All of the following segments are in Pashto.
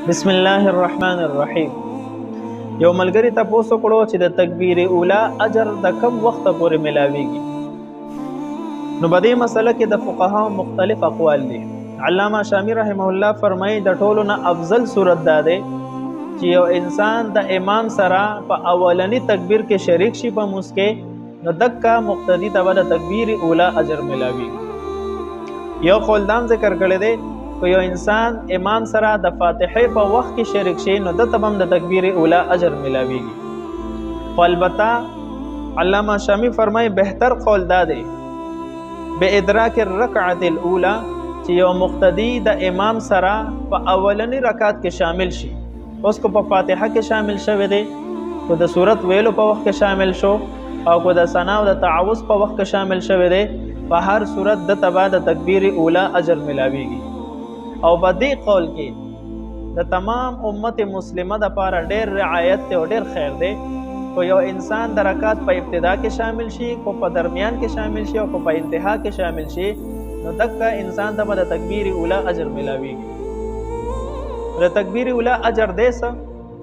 بسم الله الرحمن الرحیم. یو ملګری تاسو کړو چې د تکبیر اوله اجر د کم وخت پورې ملاويږي. نو په دې مسله کې د فقهاو مختلف اقوال دي. علامه شامی رحمه الله فرمایي د ټولو نه افضل صورت دا دی چې یو انسان د امام سره په اولنی تکبیر کې شریک شي په مسکه، نو دکا مقتدی ته د تکبیر اوله اجر ملاويږي. یو قول دام ذکر کړی دی که یو انسان امام سره د فاتحه په وخت کې شریک شي نو د تبم د تکبیر اوله اجر ملاويږي. خو البته علامه شامی فرمایي بهتر قول دا دی به ادراک الرکعه الاولى چې یو مقتدی د امام سره په اولنی رکعت کې شامل شي. اوس کو په فاتحه کې شامل شوی دی، کو د سورت ویلو په وخت کې شامل شو، او کو د ثنا او د تعوذ په وخت کې شامل شوی دی، په هر صورت د تبع د تکبیر اوله اجر ملاويږي. او په دې قول کې د تمام امت مسلمه د پاره ډېر رعایت ته او ډېر خیر دی. کو یو انسان د رکعت په ابتدا کې شامل شي، کو په درمیان کې شامل شي، او کو په انتها کې شامل شي، نو دغه انسان ته د تکبیر اوله اجر ملاويږي. د تکبیر اوله اجر دیسه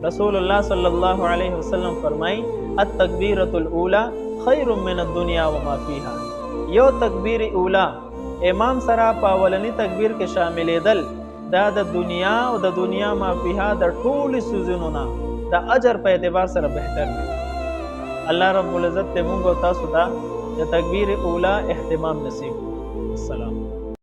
رسول الله صلی الله علیه وسلم فرمای التکبیرۃ الاولى خیر من الدنيا وما فيها. یو تکبیر اوله امام سره په اولنی تکبیر کې شاملېدل دا د دنیا او د دنیا ما فيها د ټول سيزونو نه د اجر په اعتبار سره بهتر دی. الله رب العزت ته موږ او تاسو ته د تکبیر اوله اهتمام نصیب. السلام.